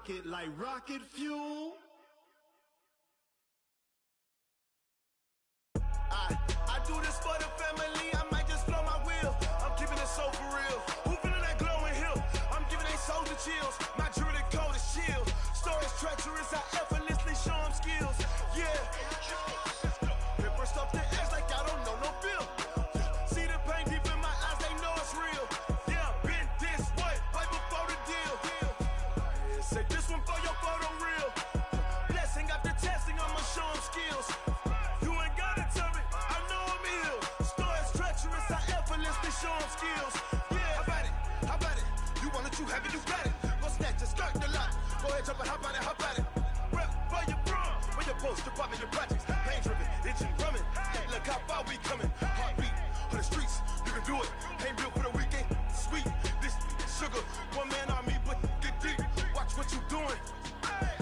rocket like rocket fuel. I do this for the family, I might just blow my wheel. I'm keeping it so for real. Who feeling that glowing hill? I'm giving they soldier chills. My jewelry code is chill. Stories treacherous, I effortlessly show them skills. Yeah. Paper stuff to edge like I don't know no feel. See the pain deep in my eyes, they know it's real. Yeah, been this way, right before the deal. Say this one for your photo real. Blessing after testing, I'ma show them skills. Show them skills. Yeah, how about it? You want it, you have it, you got it. Go snatch it, start the lot. Go ahead, jump it, hop on it. Rep for your bro, for your post, your poppin', your projects. Pain driven, itching, drumming. Look how far we coming. Heartbeat on the streets, you can do it. Ain't built for the weekend. Sweet, this sugar, one man army, but get deep. Watch what you doing.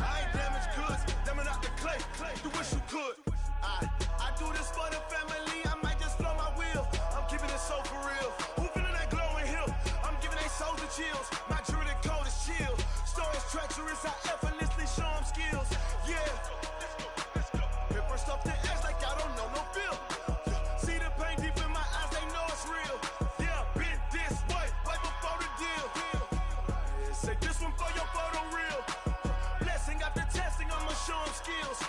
I ain't damaged goods, damn out the clay. You wish you could. I do this for the family. I might just blow my wheel. I'm keeping it so for real. Who feeling that glowing hill? I'm giving they soldier chills. My jewelry code is chill. Stories treacherous, I effortlessly show them skills. Yeah. Paper stuff to edge like I don't know no feel. See the pain deep in my eyes, they know it's real. Yeah, been this way, right before the deal. Say this one for your photo real. Blessing after testing, I'ma show them skills.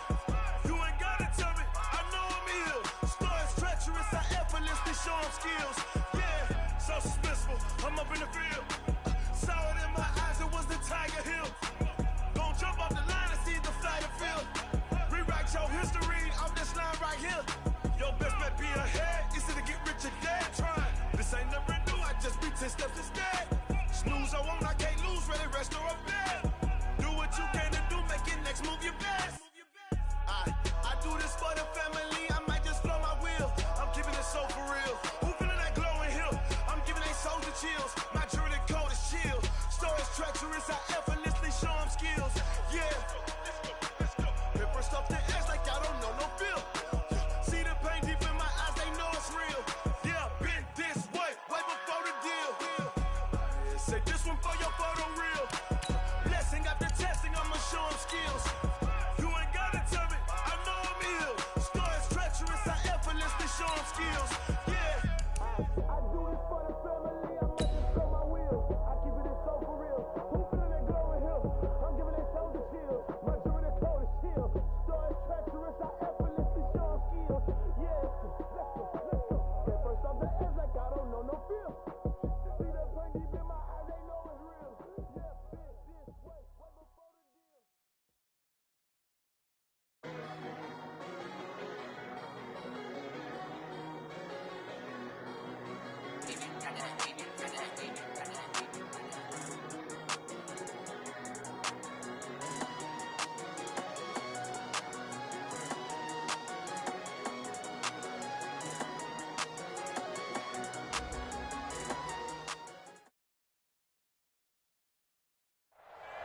You ain't gotta tell me, I know I'm ill. Stories treacherous, I effortlessly show them skills. Yeah, so suspenseful, I'm up in the field. Saw it in my eyes, it was the Tiger Hill. Gon' jump off the line and see the flight of field. Rewrite your history off this line right here. Your best bet be ahead, easy to get rich or dead trying. This ain't never new, I just be 10 steps instead. Snooze I won't, I can't lose, ready, rest or a bed. Do what you can to do, make it next move your best. I do this for the family, I might just blow my wheel. I'm keeping it so for real. Who feeling that glowing hill? I'm giving they soldier chills. My jewelry code is chill. Stories treacherous, I effortlessly show them skills. Yeah. Paper stuff to edge like I don't know no feel. See the pain deep in my eyes, they know it's real. Yeah, been this way, right before the deal. Say this one for your photo real. Blessing after testing, I'ma show them skills. You ain't gotta tell me, I know I'm ill. Stories treacherous, I effortlessly show them skills. Yeah. I do this for the family, I might just blow my wheel. I keep it so for real. Who feeling that glowing hill? I'm giving they soldier chills. My jewelry code is chill. Stories treacherous, I effortlessly show them skills. Yeah, let's go. Paper stuff the edge like I don't know no feel. See that pain deep in my eyes, they know it's real. Yeah, been this way, right before the deal.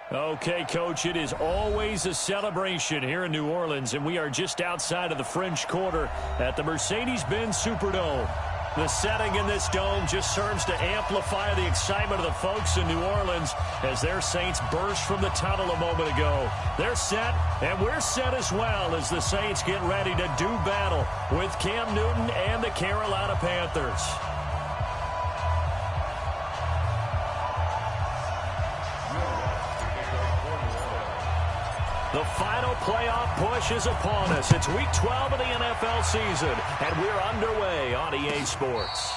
Okay, Coach, it is always a celebration here in New Orleans, and we are just outside of the French Quarter at the Mercedes-Benz Superdome. The setting in this dome just serves to amplify the excitement of the folks in New Orleans as their Saints burst from the tunnel a moment ago. They're set, and we're set as well as the Saints get ready to do battle with Cam Newton and the Carolina Panthers. The final playoff push is upon us. It's Week 12 of the NFL season, and we're underway on EA Sports.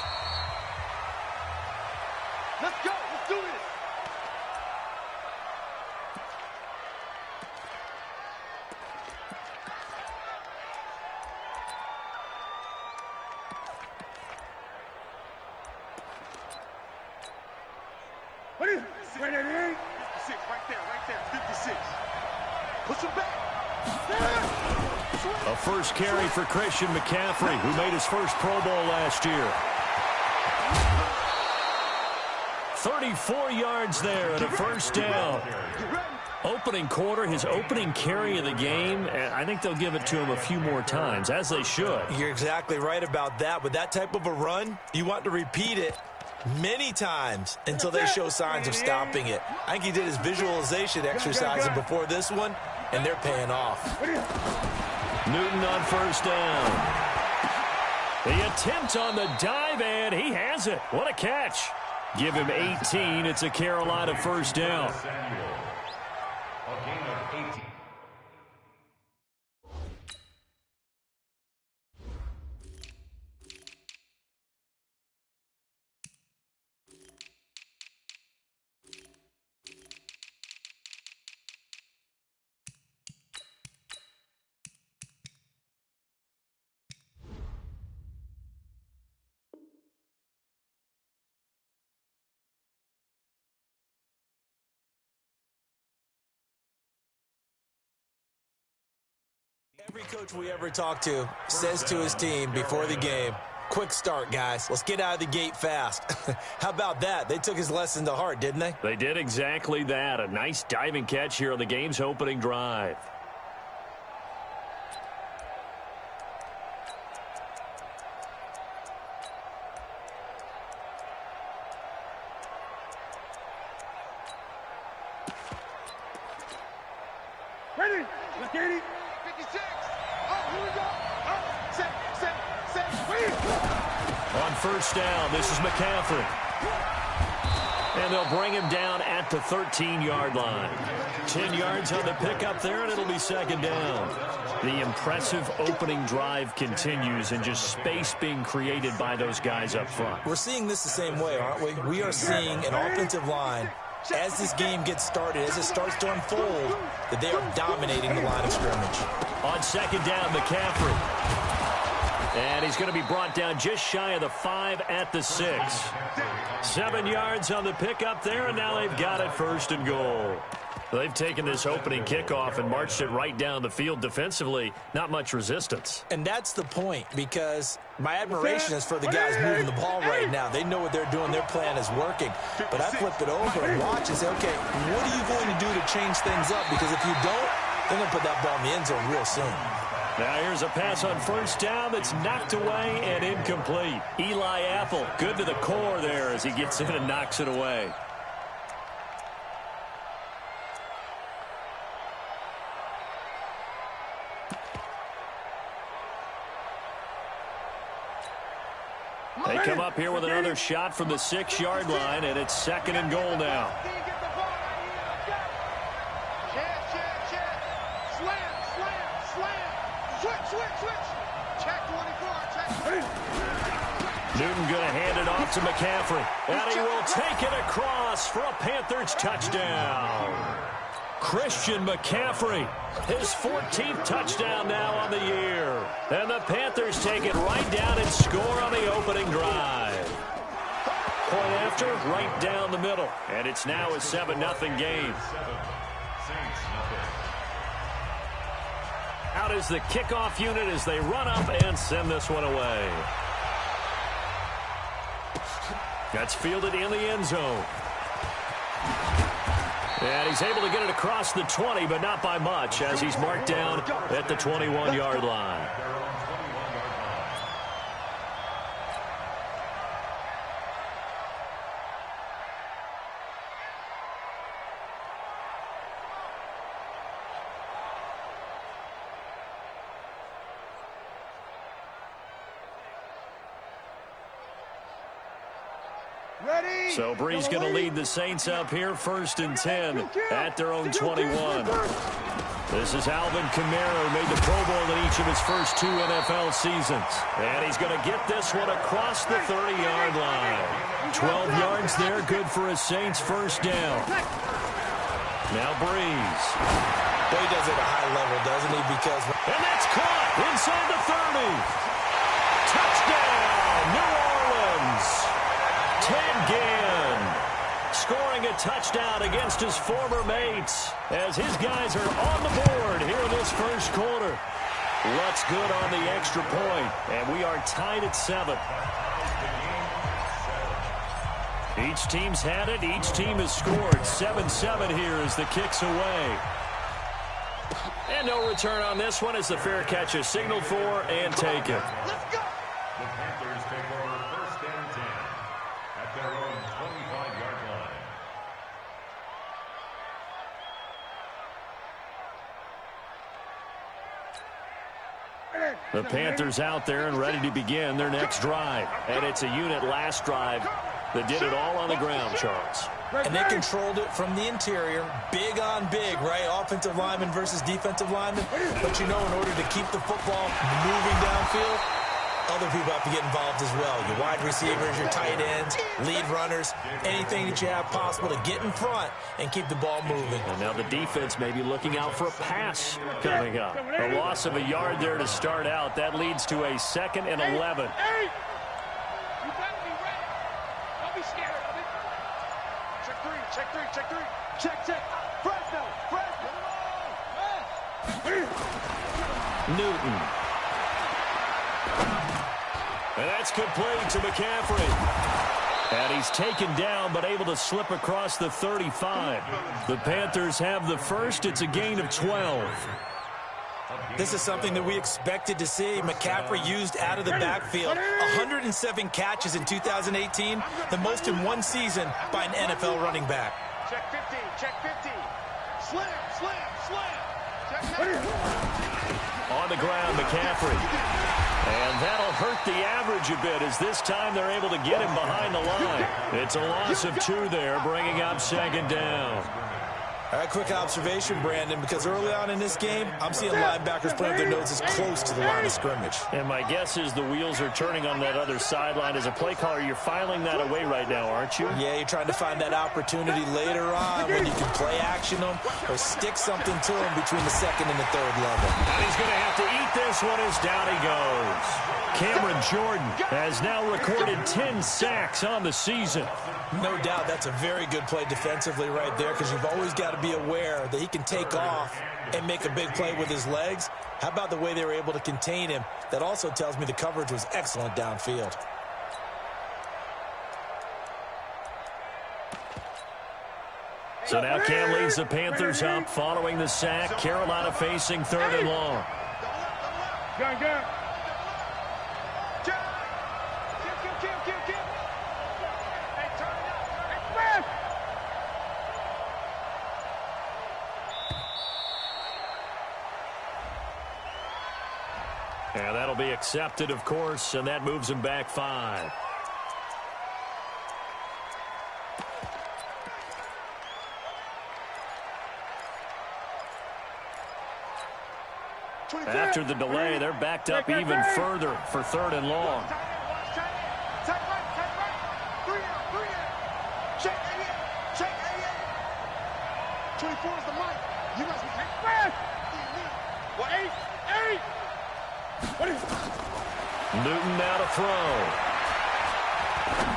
Let's go. Let's do this. What is it? Right there. 56, right there. 56. Push him back. A first carry for Christian McCaffrey, who made his first Pro Bowl last year. 34 yards there and a first down. Opening quarter, his opening carry of the game, and I think they'll give it to him a few more times, as they should. You're exactly right about that. With that type of a run, you want to repeat it. Many times until they show signs of stopping it. I think he did his visualization exercises before this one, and they're paying off. Newton on first down. The attempt on the dive, and he has it. What a catch. Give him 18. It's a Carolina first down. A gain of 18. Every coach we ever talk to says to his team before the game, quick start, guys. Let's get out of the gate fast. How about that? They took his lesson to heart, didn't they? They did exactly that. A nice diving catch here on the game's opening drive. Ready? Scottie. 56. Oh, here we go. Oh, set. Wait. On first down, this is McCaffrey. And they'll bring him down at the 13-yard line. 10 yards on the pickup there, and it'll be second down. The impressive opening drive continues, and just space being created by those guys up front. We're seeing this the same way, aren't we? We are seeing an offensive line, as this game gets started, as it starts to unfold, that they are dominating the line of scrimmage. On second down, McCaffrey. And he's going to be brought down just shy of the 5 at the 6. 7 yards on the pickup there, and now they've got it first and goal. They've taken this opening kickoff and marched it right down the field defensively. Not much resistance. And that's the point, because my admiration is for the guys moving the ball right now. They know what they're doing. Their plan is working. But I flip it over and watch and say, okay, what are you going to do to change things up? Because if you don't, they're going to put that ball in the end zone real soon. Now here's a pass on first down that's knocked away and incomplete. Eli Apple, good to the core there as he gets in and knocks it away. They come up here with another shot from the 6-yard line, and it's second and goal now. Newton going to hand it off to McCaffrey. And he will take it across for a Panthers touchdown. Christian McCaffrey, his 14th touchdown now on the year. And the Panthers take it right down and score on the opening drive. Point after, right down the middle. And it's now a 7-0 game. Out is the kickoff unit as they run up and send this one away. That's fielded in the end zone. And he's able to get it across the 20, but not by much, as he's marked down at the 21-yard line. So Bree's going to lead the Saints up here, 1st and 10 at their own 21. This is Alvin Kamara, who made the Pro Bowl in each of his first 2 NFL seasons. And he's going to get this one across the 30-yard line. 12 yards there, good for a Saints first down. Now Breeze. He does it at a high level, doesn't he? Because and that's caught inside the 30. Touchdown, New Orleans. Ted Ginn scoring a touchdown against his former mates as his guys are on the board here in this first quarter. Looks good on the extra point, and we are tied at 7. Each team's had it. Each team has scored. 7-7 here as the kick's away. And no return on this one as the fair catch is signaled for and taken. Let's go. The Panthers take over 1st and 10 at their The Panthers out there and ready to begin their next drive. And it's a unit last drive that did it all on the ground, Charles. And they controlled it from the interior, big on big, right? Offensive lineman versus defensive lineman. But, in order to keep the football moving downfield, other people have to get involved as well. Your wide receivers, your tight ends, lead runners, anything that you have possible to get in front and keep the ball moving. And now the defense may be looking out for a pass coming up. A loss of a yard there to start out. That leads to a 2nd and 11. Newton. And that's complete to McCaffrey. And he's taken down but able to slip across the 35. The Panthers have the first. It's a gain of 12. This is something that we expected to see. McCaffrey used out of the backfield. 107 catches in 2018, the most in one season by an NFL running back. Check 50, check 50. Slam, slam, slam. On the ground, McCaffrey. And that'll hurt the average a bit as this time they're able to get him behind the line. It's a loss of 2 there, bringing up 2nd down. All right, quick observation, Brandon, because early on in this game, I'm seeing linebackers playing their noses close to the line of scrimmage. And my guess is the wheels are turning on that other sideline. As a play caller, you're filing that away right now, aren't you? Yeah, you're trying to find that opportunity later on when you can play action them or stick something to them between the 2nd and the 3rd level. And he's going to have to eat this one as down he goes. Cameron Jordan has now recorded 10 sacks on the season. No doubt that's a very good play defensively right there, because you've always got to be aware that he can take off and make a big play with his legs. How about the way they were able to contain him? That also tells me the coverage was excellent downfield. So now Cam leads the Panthers up following the sack. Carolina facing 3rd and long. Gun. And that'll be accepted, of course, and that moves him back 5. After the delay, they're backed up even further for 3rd and long. Check right. 3 out. Check 88. 24 is the mic. You must be fast. What, 8? Newton now to throw.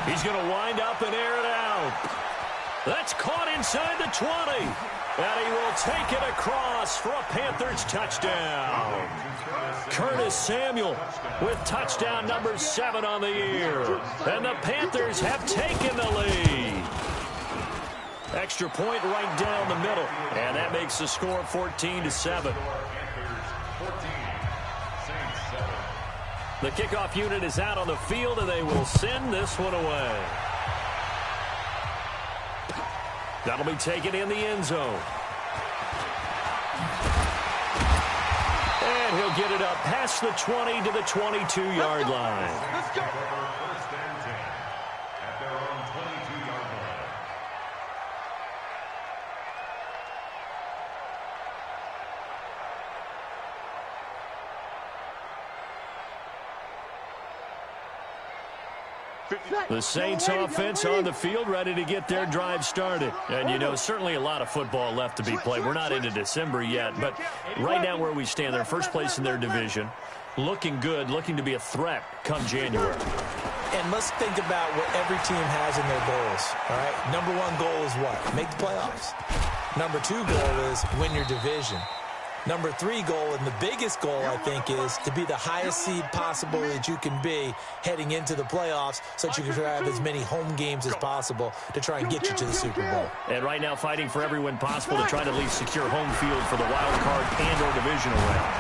He's going to wind up and air it out. That's caught inside the 20. And he will take it across for a Panthers touchdown. Curtis Samuel with touchdown number 7 on the year. And the Panthers have taken the lead. Extra point right down the middle. And that makes the score 14-7. The kickoff unit is out on the field, and they will send this one away. That'll be taken in the end zone. And he'll get it up past the 20 to the 22-yard line. Let's go. First and 10 at their own 22-yard line. The Saints offense on the field, ready to get their drive started. And, certainly a lot of football left to be played. We're not into December yet, but right now where we stand, they're first place in their division, looking good, looking to be a threat come January. And let's think about what every team has in their goals, all right? Number 1 goal is what? Make the playoffs. Number 2 goal is win your division. Number 3 goal, and the biggest goal, I think, is to be the highest seed possible that you can be heading into the playoffs so that you can have as many home games as possible to try and get you to the Super Bowl. And right now fighting for every win possible to try to at least secure home field for the wild card and or divisional round.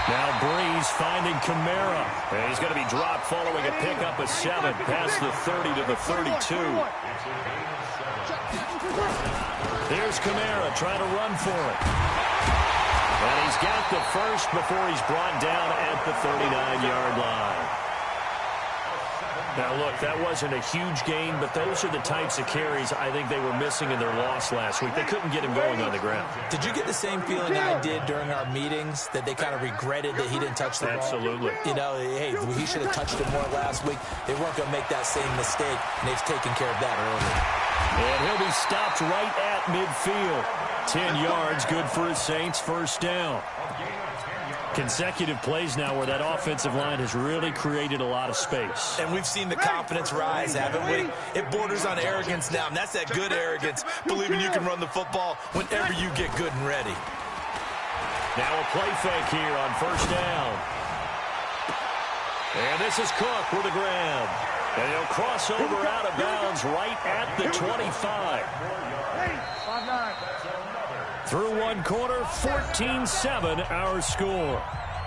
Now Breeze finding Kamara. And he's going to be dropped following a pickup of 7 past the 30 to the 32. Here's Kamara trying to run for it. And he's got the first before he's brought down at the 39-yard line. Now, look, that wasn't a huge gain, but those are the types of carries I think they were missing in their loss last week. They couldn't get him going on the ground. Did you get the same feeling I did during our meetings, that they kind of regretted that he didn't touch the ball? Absolutely. You know, hey, he should have touched it more last week. They weren't going to make that same mistake, and they've taken care of that early. And he'll be stopped right at midfield. 10 yards, good for his Saints, first down. Consecutive plays now where that offensive line has really created a lot of space. And we've seen the confidence rise, haven't we? It borders on arrogance now, and that's that good arrogance, believing you can run the football whenever you get good and ready. Now a play fake here on first down. And this is Cook with a grab. And he'll cross over out of bounds right at the 25. 5-9. Through one quarter, 14-7 our score.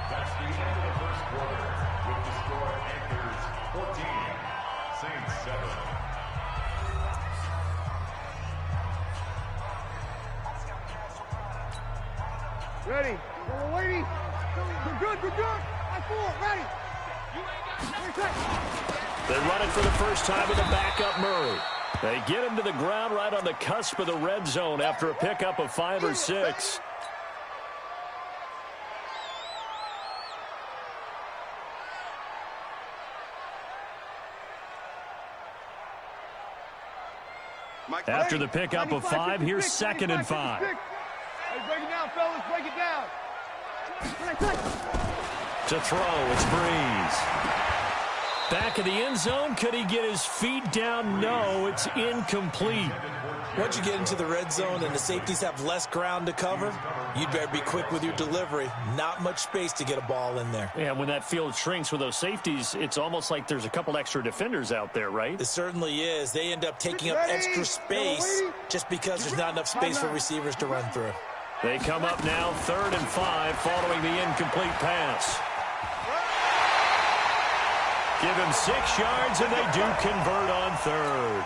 That's the end of the first quarter with the score Panthers 14, Saints 7. Ready. Go, lady. We're good. We're good. I-4. Ready. They run it for the first time with a backup Murray. They get him to the ground right on the cusp of the red zone after a pickup of 5 or 6. After the pickup of 5, here's 2nd and 5. Hey, break it down, fellas. Break it down. To throw, it's Breeze. Back of the end zone, could he get his feet down? No, it's incomplete. Once you get into the red zone and the safeties have less ground to cover, you'd better be quick with your delivery. Not much space to get a ball in there. Yeah, when that field shrinks with those safeties, it's almost like there's a couple extra defenders out there, right? It certainly is. They end up taking up extra space just because there's not enough space for receivers to run through. They come up now 3rd and 5 following the incomplete pass. Give him 6 yards, and they do convert on 3rd.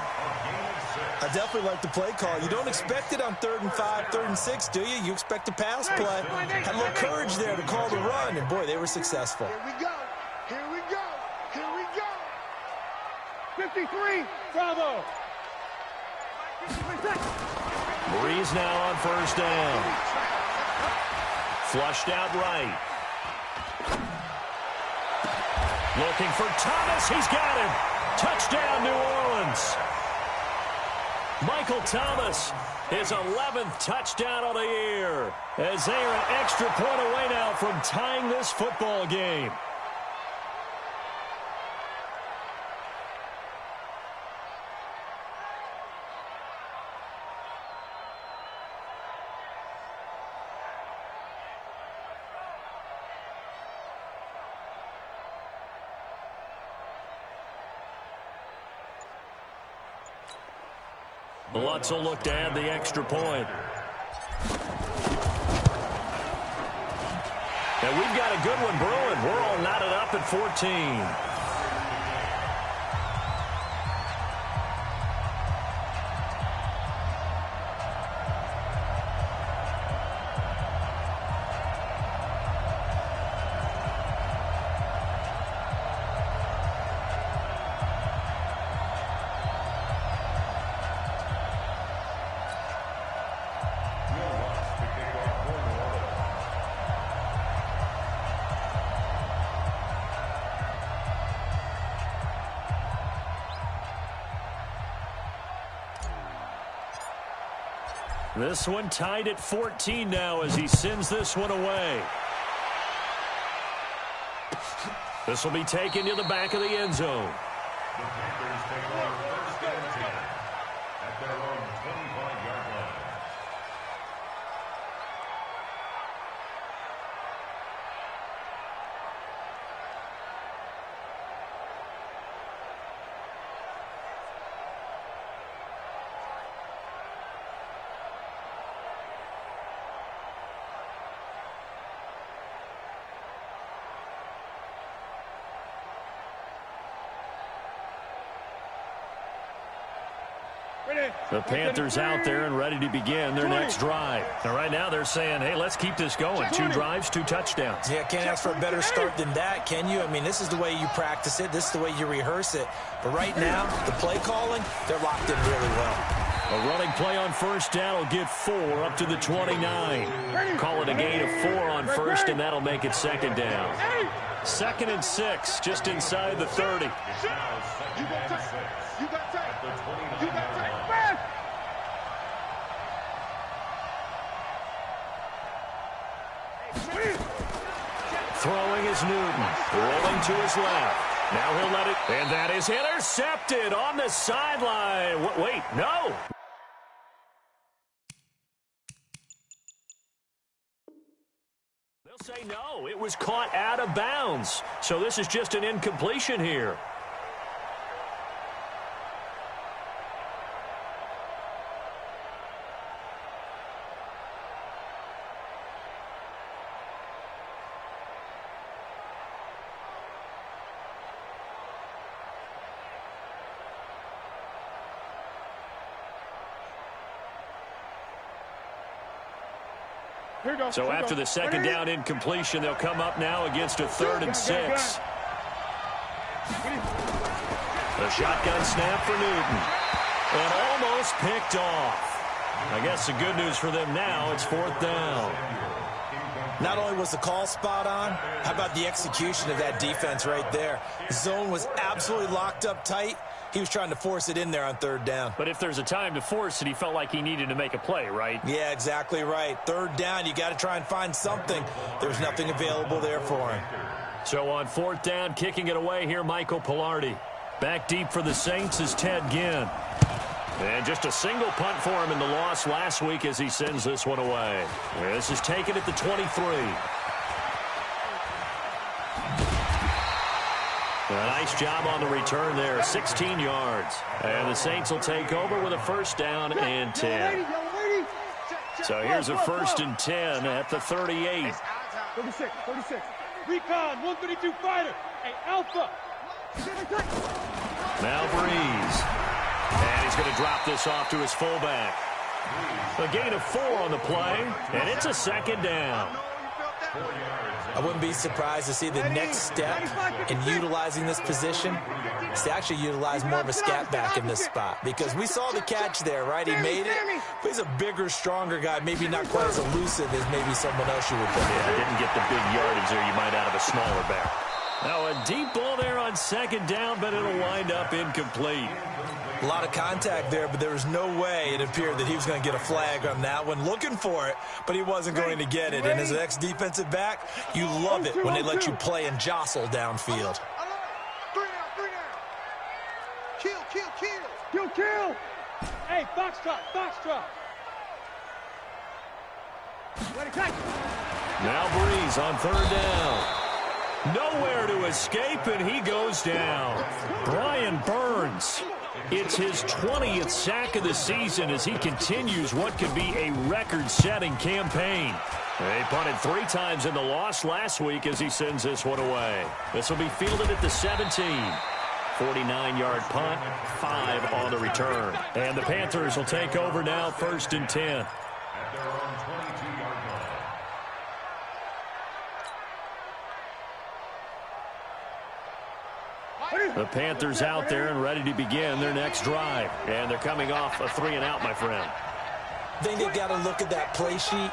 I definitely like the play call. You don't expect it on 3rd and 5, 3rd and 6, do you? You expect a pass play. Had a little courage there to call the run, and boy, they were successful. Here we go. Here we go. Here we go. 53. Bravo. Breeze now on first down. Flushed out right. Looking for Thomas. He's got him. Touchdown, New Orleans. Michael Thomas, his 11th touchdown of the year, as they are an extra point away now from tying this football game. Lutz will look to add the extra point. And we've got a good one brewing. We're all knotted up at 14. This one tied at 14 now as he sends this one away. This will be taken to the back of the end zone. The Panthers take over 1st and 10 at their own 25-yard line. The Panthers out there and ready to begin their next drive. And right now they're saying, hey, let's keep this going. 2 drives, 2 touchdowns. Yeah, can't ask for a better start than that, can you? I mean, this is the way you practice it. This is the way you rehearse it. But right now, the play calling, they're locked in really well. A running play on first down will get 4 up to the 29. Call it a gain of 4 on first, and that'll make it second down. 2nd and 6, just inside the 30. Throwing is Newton, rolling to his left. Now he'll let it, and that is intercepted on the sideline. Wait, no. They'll say no, it was caught out of bounds. So this is just an incompletion here. So after the second down incompletion, they'll come up now against a 3rd and 6. A shotgun snap for Newton. And almost picked off. I guess the good news for them now, it's 4th down. Not only was the call spot on, how about the execution of that defense right there? Zone was absolutely locked up tight. He was trying to force it in there on 3rd down. But if there's a time to force it, he felt like he needed to make a play, right? Yeah, exactly right. 3rd down, you got to try and find something. There's nothing available there for him. So on 4th down, kicking it away here, Michael Pilardi. Back deep for the Saints is Ted Ginn. And just a single punt for him in the loss last week as he sends this one away. This is taken at the 23. A nice job on the return there, 16 yards. And the Saints will take over with a 1st down and 10. So here's a 1st and 10 at the 38. 36. Recon, 132 fighter. Hey, Alpha. Now Breeze. And he's going to drop this off to his fullback. A gain of 4 on the play, and it's a 2nd down. I wouldn't be surprised to see the next step in utilizing this position is to actually utilize more of a scat back in this spot. Because we saw the catch there, right? He made it. But he's a bigger, stronger guy, maybe not quite as elusive as maybe someone else you would put in. Yeah, didn't get the big yardage there you might out of a smaller back. Now a deep ball there on 2nd down, but it'll wind up incomplete. A lot of contact there, but there was no way it appeared that he was going to get a flag on that one. Looking for it, but he wasn't going to get it. And as an ex-defensive back, you love it when they let you play and jostle downfield. 3 down. Kill. Hey, Foxtrot. Now Breeze on 3rd down. Nowhere to escape, and he goes down. Brian Burns. It's his 20th sack of the season as he continues what could be a record-setting campaign. They punted 3 times in the loss last week as he sends this one away. This will be fielded at the 17. 49-yard punt, 5 on the return. And the Panthers will take over now, 1st and 10. The Panthers out there and ready to begin their next drive. And they're coming off a 3-and-out, my friend. I think they've got to look at that play sheet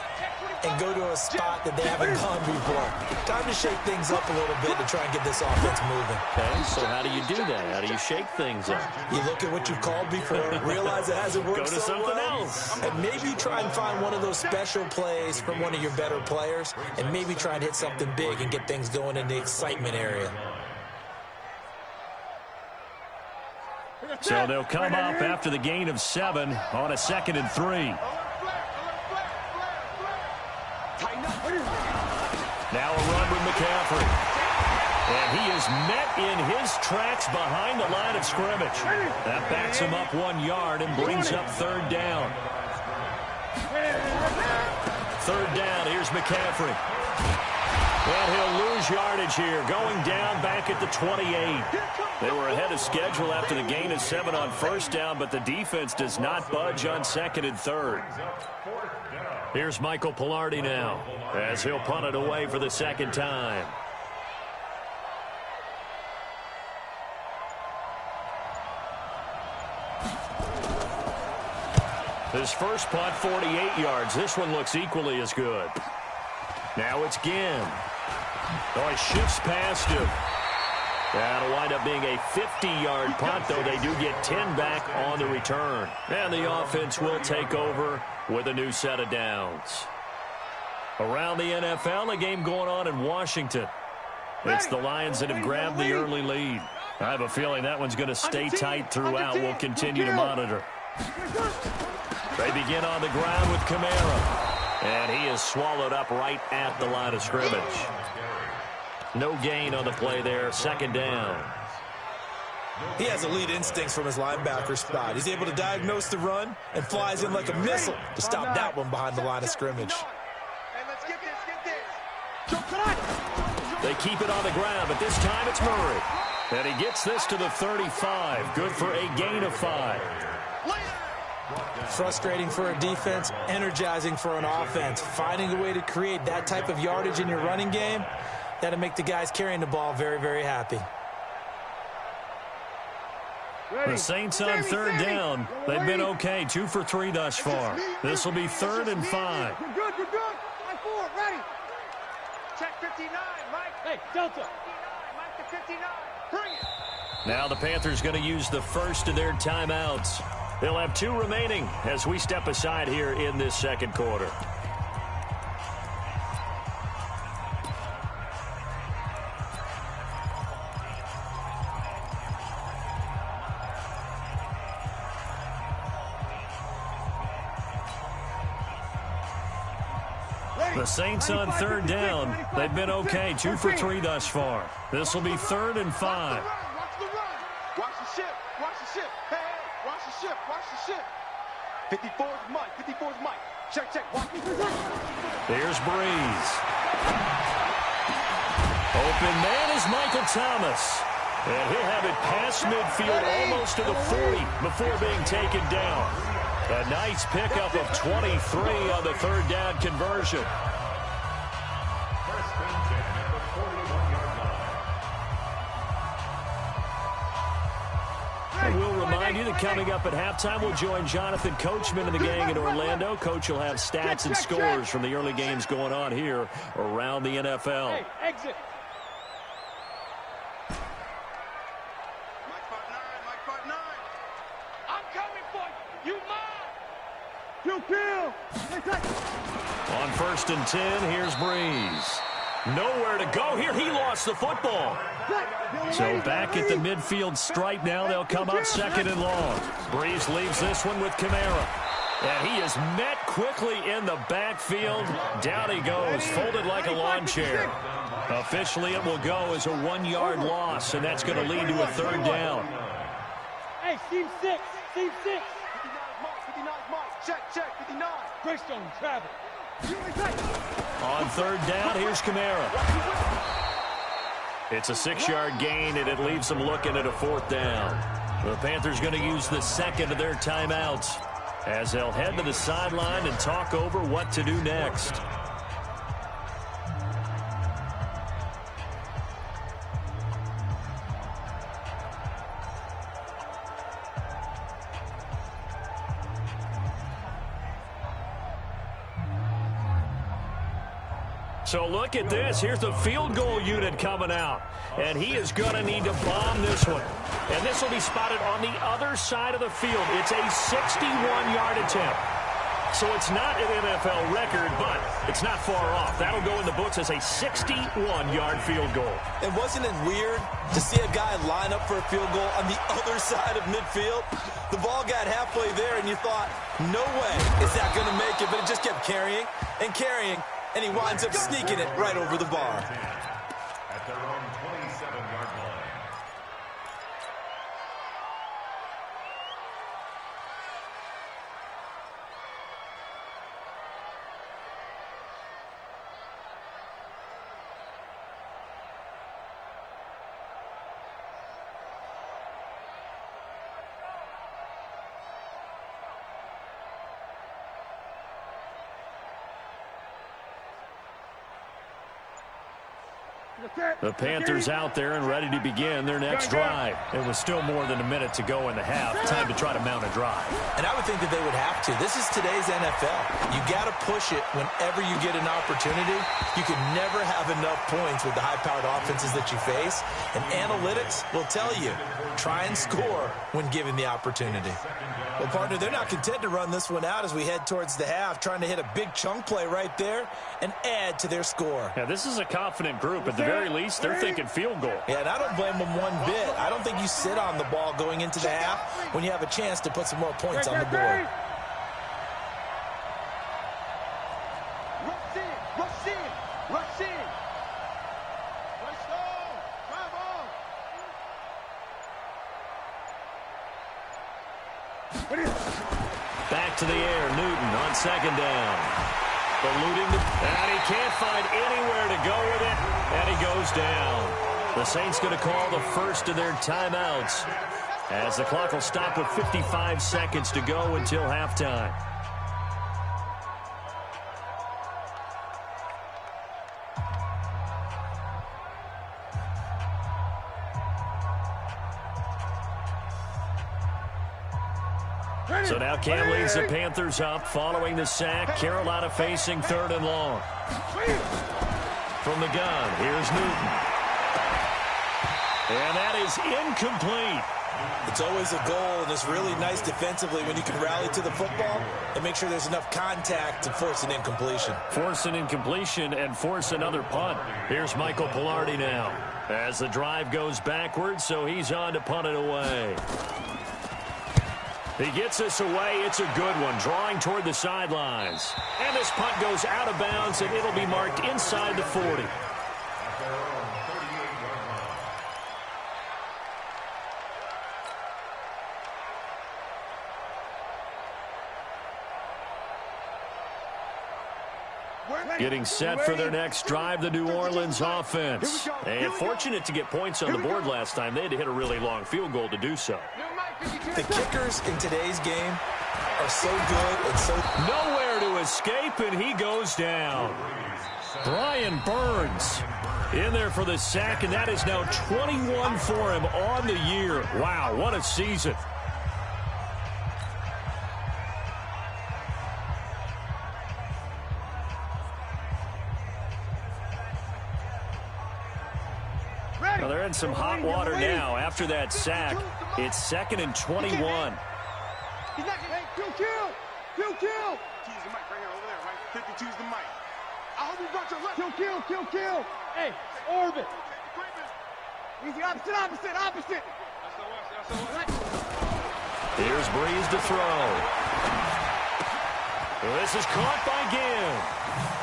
and go to a spot that they haven't gone before. Time to shake things up a little bit to try and get this offense moving. Okay, so how do you do that? How do you shake things up? You look at what you've called before, realize it hasn't worked Go to so something well, else. and maybe try and find one of those special plays from one of your better players, and maybe try and hit something big and get things going in the excitement area. So they'll come up after the gain of 7 on a 2nd and 3. Now a run with McCaffrey. And he is met in his tracks behind the line of scrimmage. That backs him up 1 yard and brings up 3rd down. 3rd down, here's McCaffrey. And he'll lose yardage here, going down back at the 28. They were ahead of schedule after the gain of 7 on first down, but the defense does not budge on second and third. Here's Michael Pilardi now, as he'll punt it away for the second time. His first punt, 48 yards. This one looks equally as good. Now it's Ginn. Oh, he shifts past him. That'll wind up being a 50-yard punt, though they do get 10 back on the return. And the offense will take over with a new set of downs. Around the NFL, a game going on in Washington. It's the Lions that have grabbed the early lead. I have a feeling that one's going to stay tight throughout. We'll continue to monitor. They begin on the ground with Kamara. And he is swallowed up right at the line of scrimmage. No gain on the play there. Second down. He has elite instincts from his linebacker spot. He's able to diagnose the run and flies in like a missile to stop that one behind the line of scrimmage. They keep it on the ground, but this time it's Murray. And he gets this to the 35. Good for a gain of 5. Frustrating for a defense, energizing for an offense. Finding a way to create that type of yardage in your running game, that'll make the guys carrying the ball very, very happy. The Saints on third down. They've been okay, 2 for 3 thus far. This will be 3rd and 5. We're good. Line forward, ready. Check 59, Mike. Hey, Delta. 59, Mike to 59. Bring it. Now the Panthers going to use the first of their timeouts. They'll have 2 remaining as we step aside here in this second quarter. The Saints on third down. They've been okay, 2 for 3 thus far. This will be 3rd and 5. Watch the run. Watch the ship. Hey, watch the ship. 54 is Mike. Check. Watch me. Here's Breeze. Open man is Michael Thomas. And he'll have it past midfield almost to the 40 before being taken down. A nice pickup of 23 on the third down conversion. And we'll remind you that coming up at halftime, we'll join Jonathan Coachman and the gang in Orlando. Coach will have stats and scores from the early games going on here around the NFL. Hey, exit. Mike 5-9. I'm coming for you. You kill. On 1st and 10, here's Breeze. Nowhere to go here. He lost the football. So back at the midfield stripe now. They'll come up 2nd and long. Breeze leaves this one with Kamara. And he is met quickly in the backfield. Down he goes, folded like a lawn chair. Officially, it will go as a 1-yard loss, and that's going to lead to a 3rd down. Hey, Steve 6. 59 Mike. Check, 59. Greystone, travel. On 3rd down, here's Kamara. It's a 6-yard gain, and it leaves them looking at a 4th down. The Panthers going to use the second of their timeouts as they'll head to the sideline and talk over what to do next. So look at this. Here's the field goal unit coming out. And he is going to need to bomb this one. And this will be spotted on the other side of the field. It's a 61-yard attempt. So it's not an NFL record, but it's not far off. That'll go in the books as a 61-yard field goal. And wasn't it weird to see a guy line up for a field goal on the other side of midfield? The ball got halfway there, and you thought, no way is that going to make it. But it just kept carrying and carrying. And he winds up sneaking it right over the bar. At their own 27-yard line. The Panthers out there and ready to begin their next drive. It was still more than a minute to go in the half. Time to try to mount a drive. And I would think that they would have to. This is today's NFL. You got to push it whenever you get an opportunity. You can never have enough points with the high-powered offenses that you face. And analytics will tell you, try and score when given the opportunity. Well, partner, they're not content to run this one out as we head towards the half, trying to hit a big chunk play right there and add to their score. Yeah, this is a confident group. At the very least, they're thinking field goal. Yeah, and I don't blame them one bit. I don't think you sit on the ball going into the half when you have a chance to put some more points on the board. Rush in, rush in, rush in. Rush on, drive on. Back to the air, Newton on second down. Eluding, and he can't find anywhere to go with it, and he goes down. The Saints going to call the first of their timeouts as the clock will stop with 55 seconds to go until halftime. So now Cam leads the Panthers up following the sack. Carolina facing 3rd and long. From the gun, here's Newton. And that is incomplete. It's always a goal, and it's really nice defensively when you can rally to the football and make sure there's enough contact to force an incompletion. Force an incompletion and force another punt. Here's Michael Pilardi now as the drive goes backwards, so he's on to punt it away. He gets this away. It's a good one, drawing toward the sidelines. And this punt goes out of bounds, and it'll be marked inside the 40. Getting set for their next drive, the New Orleans offense. And fortunate to get points on the board last time. They had to hit a really long field goal to do so. The kickers in today's game are so good and so... Nowhere to escape, and he goes down. Brian Burns in there for the sack, and that is now 21 for him on the year. Wow, what a season. Well, they're in some hot water now after that sack. It's 2nd and 21. He's not getting kill. Choose the mic right here over there, right? 52's the mic. I hope you got your left. Kill. Hey, orbit. Easy, opposite. Here's Breeze to throw. This is caught by Ginn.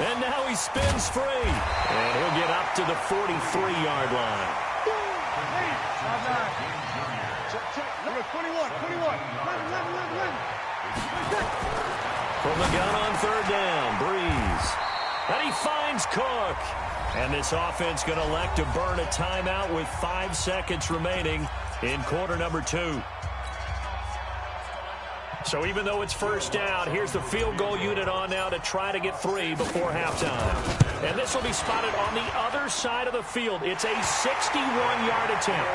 And now he spins free. And he'll get up to the 43-yard line. Number 21. From the gun on 3rd down, Breeze. And he finds Cook. And this offense going to elect to burn a timeout with 5 seconds remaining in quarter number 2. So even though it's first down, here's the field goal unit on now to try to get 3 before halftime. And this will be spotted on the other side of the field. It's a 61-yard attempt.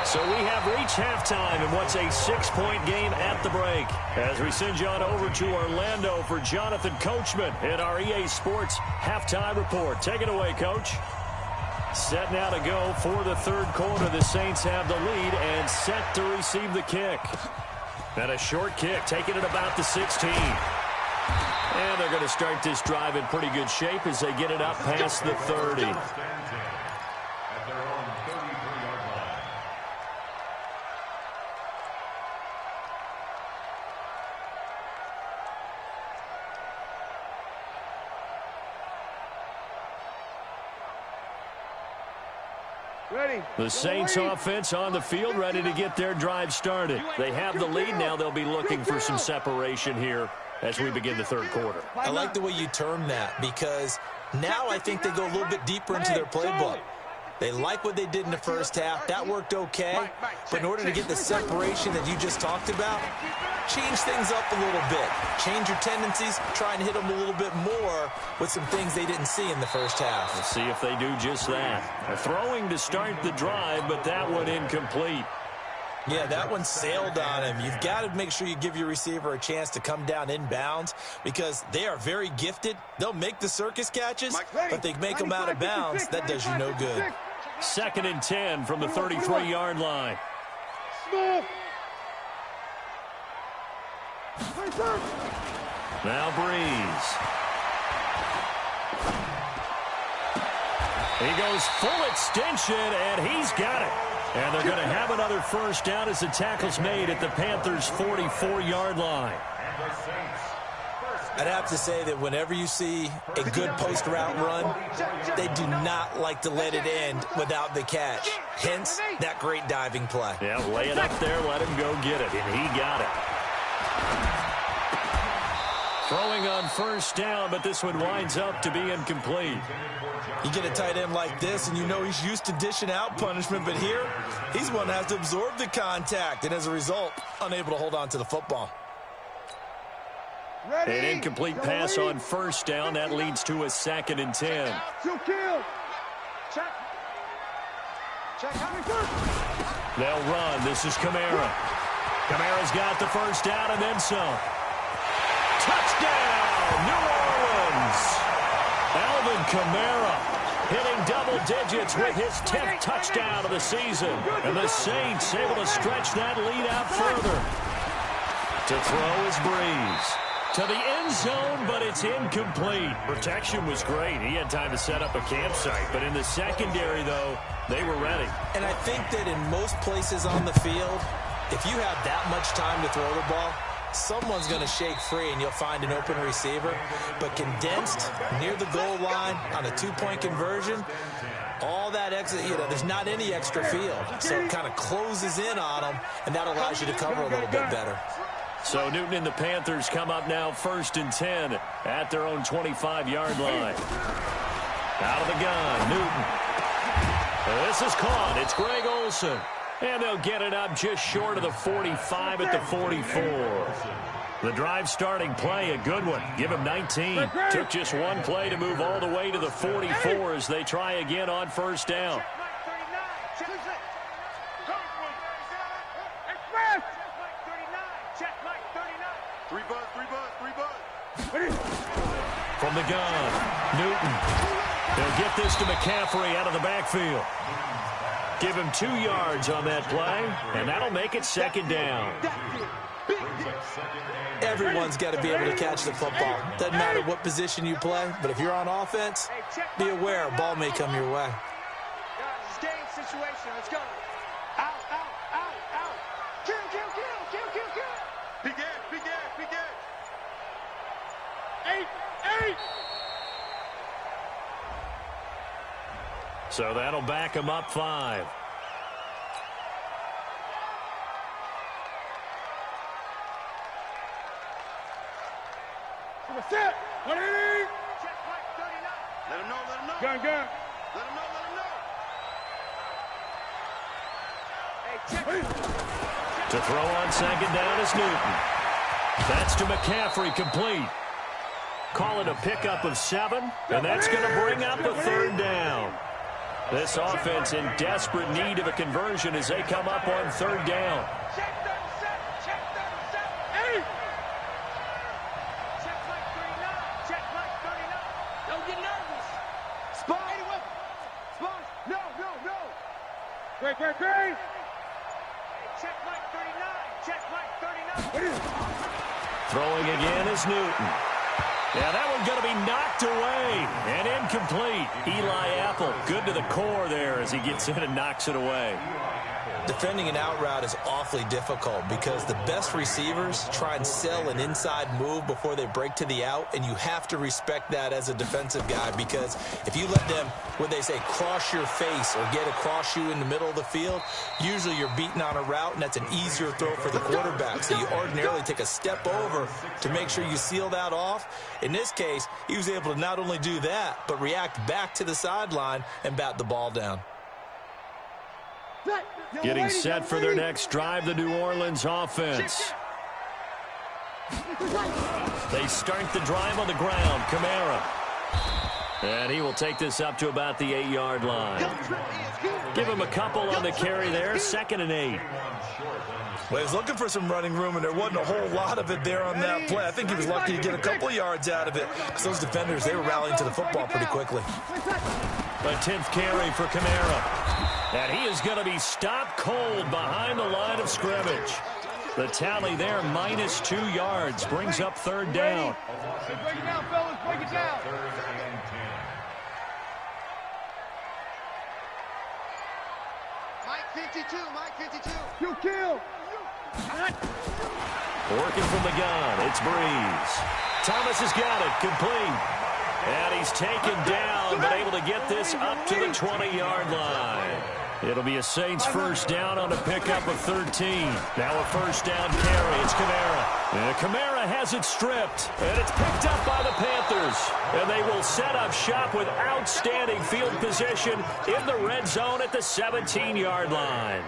So we have reached halftime in what's a 6-point game at the break. As we send you on over to Orlando for Jonathan Coachman in our EA Sports Halftime Report. Take it away, Coach. Set now to go for the 3rd quarter. The Saints have the lead and set to receive the kick. And a short kick, taking it about the 16. And they're going to start this drive in pretty good shape as they get it up past the 30. The Saints offense on the field ready to get their drive started. They have the lead now. They'll be looking for some separation here as we begin the 3rd quarter. I like the way you term that because now I think they go a little bit deeper into their playbook. They like what they did in the first half. That worked okay. But in order to get the separation that you just talked about, change things up a little bit. Change your tendencies. Try and hit them a little bit more with some things they didn't see in the first half. Let's see if they do just that. A throwing to start the drive, but that one incomplete. Yeah, that one sailed on him. You've got to make sure you give your receiver a chance to come down inbounds because they are very gifted. They'll make the circus catches, but if they make them out of bounds, that does you no good. 2nd and 10 from the 33-yard line. Now Breeze. He goes full extension, and he's got it. And they're going to have another first down as the tackle's made at the Panthers' 44-yard line. I'd have to say that whenever you see a good post-route run, they do not like to let it end without the catch. Hence, that great diving play. Yeah, lay it up there, let him go get it, and he got it. Throwing on first down, but this one winds up to be incomplete. You get a tight end like this, and you know he's used to dishing out punishment, but here, he's one that has to absorb the contact, and as a result, unable to hold on to the football. An incomplete pass on first down. That leads to a 2nd and 10. They'll run. This is Kamara. Kamara's got the first down and then some. Touchdown, New Orleans. Alvin Kamara hitting double digits with his 10th touchdown of the season. And the Saints able to stretch that lead out further. To throw is Breeze. To the end zone, but it's incomplete. Protection was great. He had time to set up a campsite. But in the secondary, though, they were ready. And I think that in most places on the field, if you have that much time to throw the ball, someone's going to shake free and you'll find an open receiver. But condensed near the goal line on a 2-point conversion, all that extra, there's not any extra field. So it kind of closes in on them, and that allows you to cover a little bit better. So Newton and the Panthers come up now 1st and 10 at their own 25-yard line. Out of the gun, Newton. This is caught. It's Greg Olsen. And they'll get it up just short of the 45 at the 44. The drive starting play, a good one. Give him 19. Took just one play to move all the way to the 44 as they try again on first down. From the gun, Newton. They'll get this to McCaffrey out of the backfield. Give him 2 yards on that play, and that'll make it 2nd down. Everyone's got to be able to catch the football. Doesn't matter what position you play, but if you're on offense, be aware a ball may come your way. Guys, game situation. Let's go. Out, out, out, out. Kill, kill, kill, kill, kill, kill. Begin, begin, begin. 8, 8. So that'll back him up 5. Set. 180. Check, Mike, 39. Let him know, let him know. Gun, gun. Let him know, let him know. Hey, check. To throw on 2nd down is Newton. That's to McCaffrey, complete. Call it a pickup of 7, and that's going to bring up a 3rd down. This offense in desperate need of a conversion as they come up on 3rd down. Check 37, check 37. 8. Check Mike 39, check Mike 39. Don't get nervous. Spot. Spot. No, no, no. Great, great, great. Hey, check Mike 39, check Mike 39. Throwing again is Newton. Yeah, that one's going to be knocked away and incomplete. Eli Apple, good to the core there as he gets in and knocks it away. Defending an out route is awfully difficult because the best receivers try and sell an inside move before they break to the out, and you have to respect that as a defensive guy because if you let them, what they say, cross your face or get across you in the middle of the field, usually you're beaten on a route, and that's an easier throw for the quarterback. So you ordinarily take a step over to make sure you seal that off. In this case, he was able to not only do that, but react back to the sideline and bat the ball down. Getting set for their next drive, the New Orleans offense. They start the drive on the ground. Kamara. And he will take this up to about the 8-yard line. Give him a couple on the carry there. 2nd and 8. Well, he was looking for some running room, and there wasn't a whole lot of it there on that play. I think he was lucky to get a couple of yards out of it, because those defenders, they were rallying to the football pretty quickly. A 10th carry for Kamara. And he is going to be stopped cold behind the line of scrimmage. The tally there, minus 2 yards, brings up 3rd down. Break it down, fellas. Break it down. 3rd and 10. Mike 52. Mike 52. Kill. Working from the gun, it's Breeze. Thomas has got it, complete. And he's taken down, but able to get this up to the 20-yard line. It'll be a Saints 1st down on a pickup of 13. Now a 1st down carry. It's Kamara. And Kamara has it stripped. And it's picked up by the Panthers. And they will set up shop with outstanding field position in the red zone at the 17-yard line.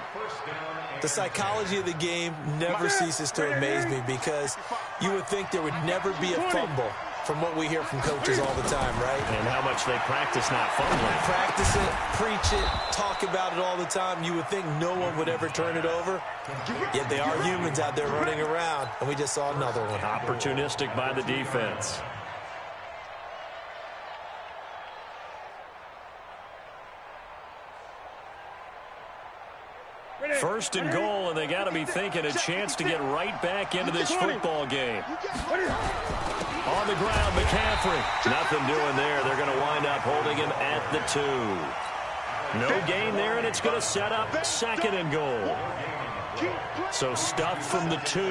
The psychology of the game never ceases to amaze me, because you would think there would never be a fumble from what we hear from coaches all the time, right? And how much they practice not fumbling. Practice it, preach it, talk about it all the time. You would think no one would ever turn it over. Yet they are humans out there running around, and we just saw another one. Opportunistic by the defense. First and goal, and they got to be thinking a chance to get right back into this football game. On the ground, McCaffrey. Nothing doing there. They're going to wind up holding him at the 2. No gain there, and it's going to set up 2nd and goal. So stuff from the 2.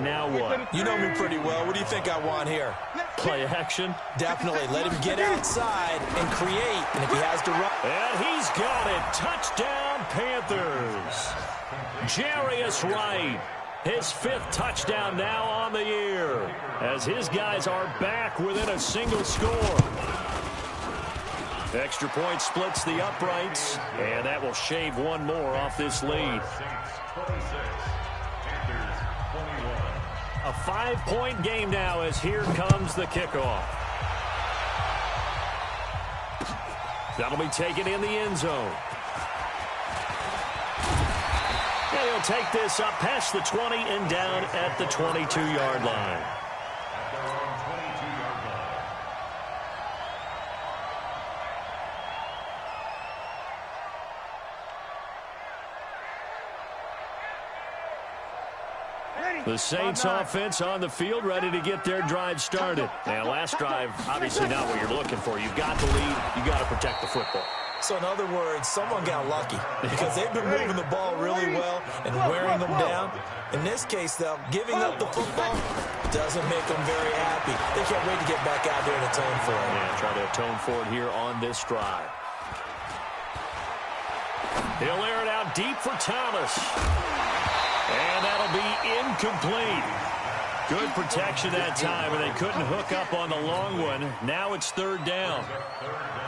Now what? You know me pretty well. What do you think I want here? Play action? Definitely. Let him get outside and create. And if he has to run. And he's got it. Touchdown, Panthers. Jarius Wright. His 5th touchdown now on the year, as his guys are back within a single score. Extra point splits the uprights, and that will shave one more off this lead. A 5-point game now, as here comes the kickoff. That'll be taken in the end zone. And he'll take this up past the 20 and down at the 22-yard line. The Saints offense on the field, ready to get their drive started. Now, last drive, obviously not what you're looking for. You've got the lead. You've got to protect the football. So, in other words, someone got lucky, because they've been moving the ball really well and wearing them down. In this case, though, giving up the football doesn't make them very happy. They can't wait to get back out there and atone for it. Yeah, try to atone for it here on this drive. He'll air it out deep for Thomas. And that'll be incomplete. Good protection that time, and they couldn't hook up on the long one. Now it's 3rd down.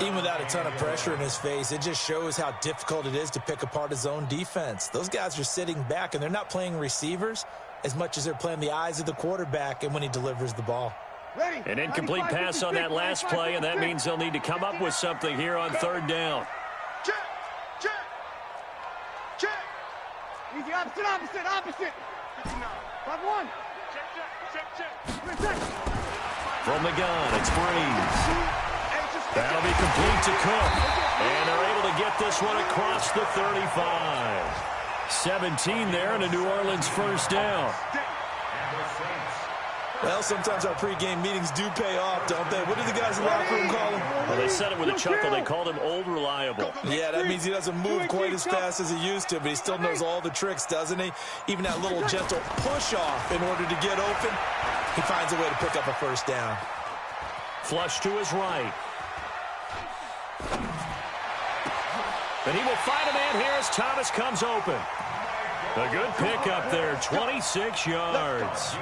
Even without a ton of pressure in his face, it just shows how difficult it is to pick apart his own defense. Those guys are sitting back, and they're not playing receivers as much as they're playing the eyes of the quarterback and when he delivers the ball. An incomplete pass on that last play, and that means they'll need to come up with something here on 3rd down. Check. Easy, opposite. 5-1. Check. From the gun, it's Breeze. That'll be complete to Cook. And they're able to get this one across the 35. 17 there, and a New Orleans 1st down. Well, sometimes our pregame meetings do pay off, don't they? What do the guys in the locker room call him? Well, they said it with a chuckle. They called him Old Reliable. Yeah, that means he doesn't move quite as fast as he used to, but he still knows all the tricks, doesn't he? Even that little gentle push-off in order to get open, he finds a way to pick up a 1st down. Flush to his right. And he will find a man here as Thomas comes open. A good pickup there, 26 yards.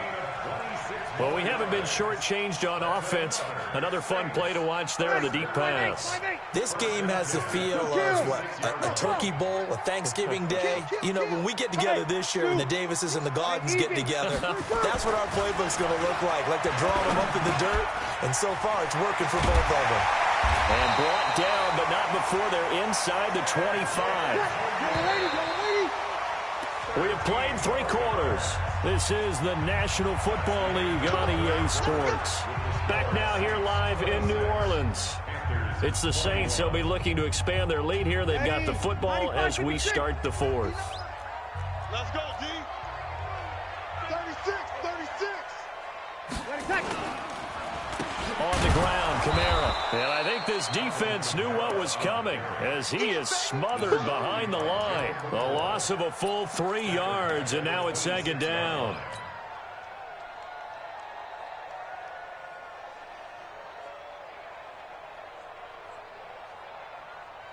Well, we haven't been shortchanged on offense. Another fun play to watch there on the deep pass. This game has the feel of, what, a turkey bowl, a Thanksgiving day. You know, when we get together this year and the Davises and the Gaudens get together, that's what our playbook's going to look like they're drawing them up in the dirt, and so far it's working for both of them. And brought down, but not before they're inside the 25. We have played 3 quarters. This is the National Football League on EA Sports. Back now here live in New Orleans. It's the Saints. They'll be looking to expand their lead here. They've got the football as we start the 4th. Let's go, D. 36, 36. On the ground, Kamara. And I think this defense knew what was coming as he is smothered behind the line. The loss of a full 3 yards, and now it's 2nd down.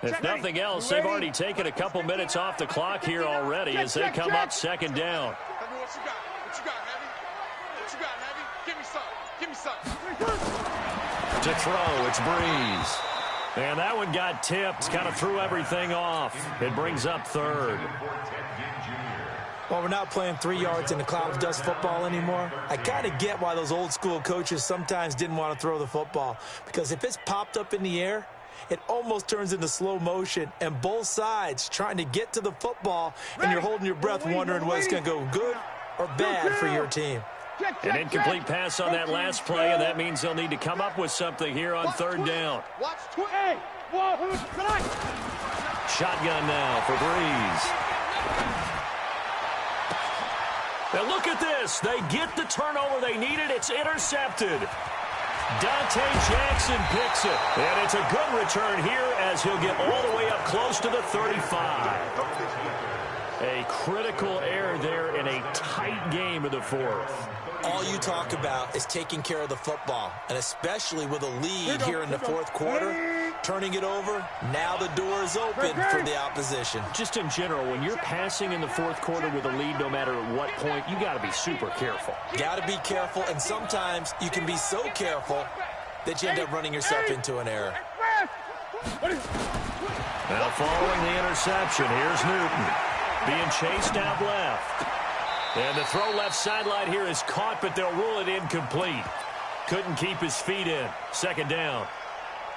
If nothing else, they've already taken a couple minutes off the clock here already as they come up 2nd down. What you got? What you got, Heavy? What you got, Heavy? Give me some. Give me some. To throw, it's Breeze. And that one got tipped, kind of threw everything off. It brings up 3rd. Well, we're not playing 3 yards in the cloud of dust football anymore. I kind of get why those old school coaches sometimes didn't want to throw the football. Because if it's popped up in the air, it almost turns into slow motion, and both sides trying to get to the football, and you're holding your breath wondering whether it's going to go good or bad for your team. An incomplete pass on that last play, and that means they'll need to come up with something here on 3rd down. Shotgun now for Breeze. Now look at this. They get the turnover they needed. It's intercepted. Dante Jackson picks it. And it's a good return here as he'll get all the way up close to the 35. A critical error there in a tight game of the 4th. All you talk about is taking care of the football, and especially with a lead here in the 4th quarter, turning it over, now the door is open for the opposition. Just in general, when you're passing in the 4th quarter with a lead, no matter at what point, you got to be super careful. Got to be careful, and sometimes you can be so careful that you end up running yourself into an error. Now following the interception, here's Newton being chased out left. And the throw left sideline here is caught, but they'll rule it incomplete. Couldn't keep his feet in. 2nd down.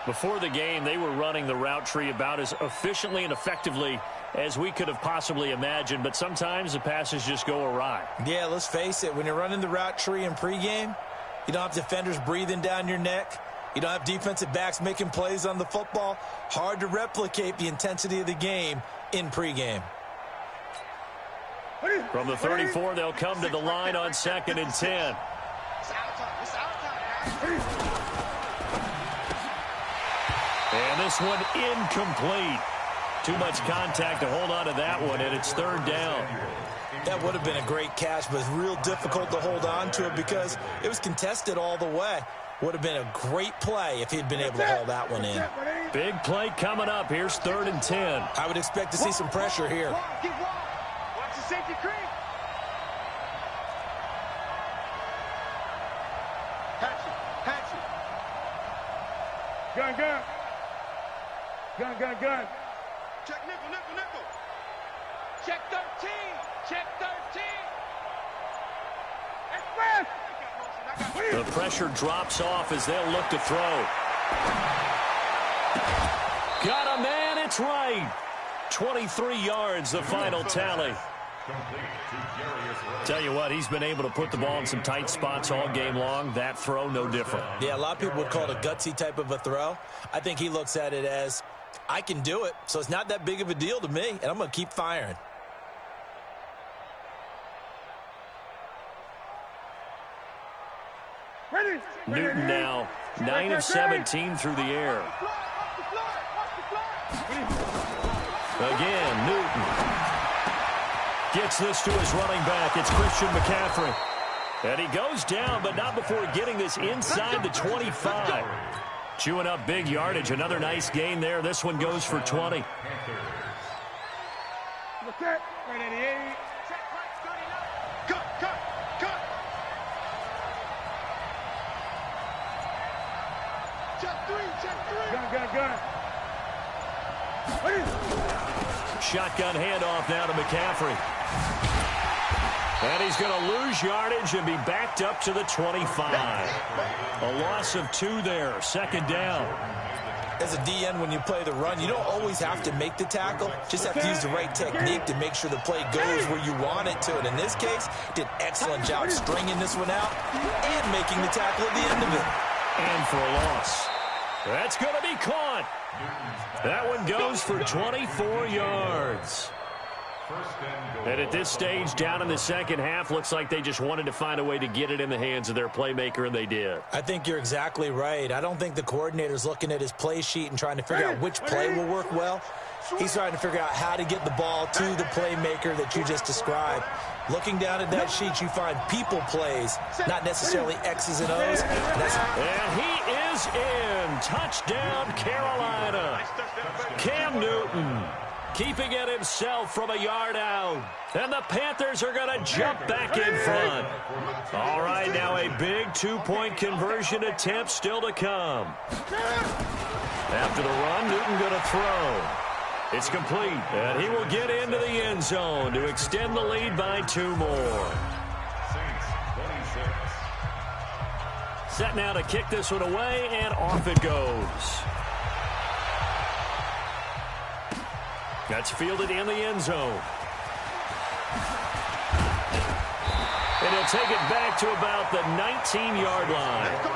Before the game, they were running the route tree about as efficiently and effectively as we could have possibly imagined, but sometimes the passes just go awry. Yeah, let's face it. When you're running the route tree in pregame, you don't have defenders breathing down your neck. You don't have defensive backs making plays on the football. Hard to replicate the intensity of the game in pregame. From the 34, they'll come to the line on 2nd and 10. And this one incomplete. Too much contact to hold on to that one, and it's 3rd down. That would have been a great catch, but it's real difficult to hold on to it because it was contested all the way. Would have been a great play if he'd been able to hold that one in. Big play coming up. Here's 3rd and 10. I would expect to see some pressure here. Watch the safety creep. Patch it. Gun. Check nickel. Check 13. The pressure drops off as they'll look to throw. Got a man, it's right. 23 yards, the final tally. Tell you what, he's been able to put the ball in some tight spots all game long. That throw, no different. Yeah, a lot of people would call it a gutsy type of a throw. I think he looks at it as, I can do it, so it's not that big of a deal to me, and I'm going to keep firing. Newton now 9 of 17 through the air. Again, Newton gets this to his running back. It's Christian McCaffrey. And he goes down, but not before getting this inside the 25. Chewing up big yardage. Another nice gain there. This one goes for 20. Check three. Gun. Shotgun handoff now to McCaffrey. And he's going to lose yardage and be backed up to the 25. A loss of 2 there. Second down. As a DN, when you play the run, you don't always have to make the tackle. Just have to use the right technique to make sure the play goes where you want it to. And in this case, did an excellent job stringing this one out and making the tackle at the end of it. And for a loss. That's going to be caught. That one goes for 24 yards. And at this stage, down in the second half, looks like they just wanted to find a way to get it in the hands of their playmaker, and they did. I think you're exactly right. I don't think the coordinator's looking at his play sheet and trying to figure out which play will work well. He's trying to figure out how to get the ball to the playmaker that you just described. Looking down at that sheet, you find people plays, not necessarily X's and O's. And he is in. Touchdown, Carolina. Cam Newton keeping it himself from a yard out. And the Panthers are going to jump back in front. All right, now a big 2-point conversion attempt still to come. After the run, Newton going to throw. It's complete, and he will get into the end zone to extend the lead by 2 more. Set now to kick this one away, and off it goes. That's fielded in the end zone. And he'll take it back to about the 19-yard line.